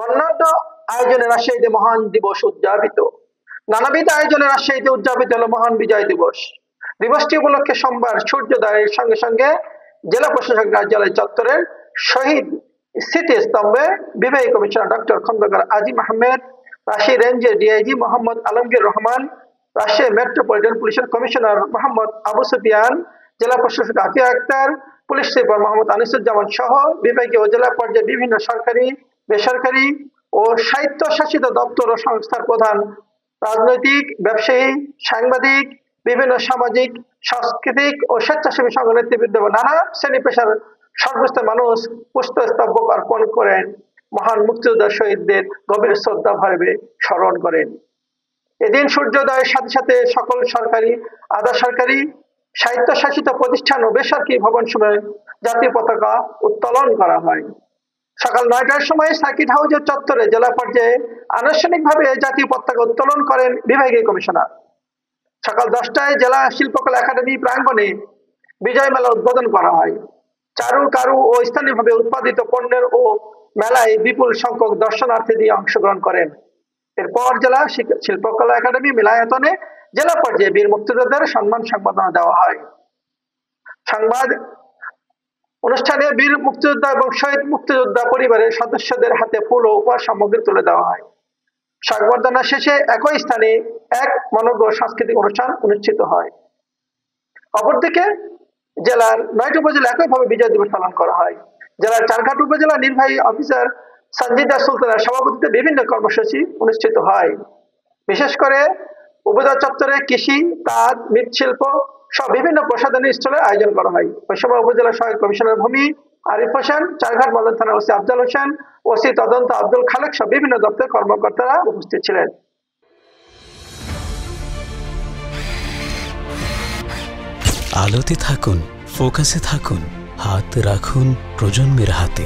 বর্ণাঢ্য আয়োজনে রাজশাহীতে মহান দিবস উদযাপিত। নানাবিধ আয়োজনে রাজশাহীতে উদযাপিত হলো মহান বিজয় দিবস। দিবসটি উপলক্ষে সোমবার সূর্যোদয়ের সঙ্গে সঙ্গে জেলা প্রশাসক কার্যালয় চত্বরের শহীদ স্মৃতিস্তম্ভে বিভাগীয় কমিশনার ডক্টর খন্দকার আজিম আহমেদ, রাজশাহী রেঞ্জের ডিআইজি মোহাম্মদ আলমগীর রহমান, রাজশাহী মেট্রোপলিটন পুলিশের কমিশনার মোহাম্মদ আবু সুফিয়ান, জেলা প্রশাসক আতিয়া আক্তার, পুলিশ সুপার মোহাম্মদ আনিসুজ্জামান সহ বিভাগীয় ও জেলা পর্যায়ে বিভিন্ন সরকারি, বেসরকারি ও স্বায়ত্তশাসিত দপ্তর ও সংস্থার প্রধান, রাজনৈতিক, ব্যবসায়ী, সাংবাদিক, বিভিন্ন সামাজিক, সাংস্কৃতিক ও স্বেচ্ছাসেবী সংগঠনের নেতৃবৃন্দ এবং নানা শ্রেণী পেশার সর্বস্তরের মানুষ পুষ্পস্তবক অর্পণ করেন, মহান মুক্তিযোদ্ধা শহীদদের গভীর শ্রদ্ধা ভাবে স্মরণ করেন। এদিন সূর্যোদয়ের সাথে সাথে সকল সরকারি, আধা সরকারি, স্বায়ত্তশাসিত প্রতিষ্ঠান ও বেসরকারি ভবনসমূহে জাতীয় পতাকা উত্তোলন করা হয়। সকাল ৯টার সময় সার্কিট হাউসের চত্বরে জেলা পর্যায়ে আনুষ্ঠানিকভাবে জাতীয় পতাকা উত্তোলন করেন বিভাগীয় কমিশনার। সকাল 10টায় জেলা শিল্পকলা একাডেমি প্রাঙ্গণে বিজয় মেলা উদ্বোধন করা হয়। চারু, কারু ও স্থানীয়ভাবে উৎপাদিত পণ্যের ও মেলায় বিপুল সংখ্যক দর্শনার্থী দিয়ে অংশগ্রহণ করেন। এরপর জেলা শিল্পকলা একাডেমি মিলনায়তনে জেলা পর্যায়ে বীর মুক্তিযোদ্ধাদের সম্মান সংবর্ধনা দেওয়া হয়। সংবাদ অনুষ্ঠানে বীর মুক্তিযোদ্ধা এবং শহীদ মুক্তিযোদ্ধা পরিবারের সদস্যদের হাতে ফুল ও উপহার সামগ্রী তুলে দেওয়া হয়। সংবর্ধনা শেষে একই স্থানে এক মনোজ্ঞ সাংস্কৃতিক অনুষ্ঠান অনুষ্ঠিত হয়। অপরদিকে জেলার ৯টি উপজেলা একইভাবে বিজয় দিবস পালন করা হয়। জেলার চারঘাট উপজেলা নির্বাহী অফিসার সঞ্জিদা সুলতানের সভাপতিত্বে বিভিন্ন কর্মসূচি অনুষ্ঠিত হয়। বিশেষ করে উপজেলা চত্বরে কৃষি, তাঁত, মৃৎশিল্প সহ বিভিন্ন প্রসাধনী স্টলের আয়োজন করা হয়। ওই সময় উপজেলা সহায়ক কমিশনার ভূমি আরিফ হোসেন, চারঘাট মডেল থানা ওসি আফজাল হোসেন, ওসি তদন্ত আব্দুল খালেক সহ বিভিন্ন দপ্তরের কর্মকর্তারা উপস্থিত ছিলেন। আলোতে থাকুন, ফোকাসে থাকুন, হাত রাখুন প্রজন্মের হাতে।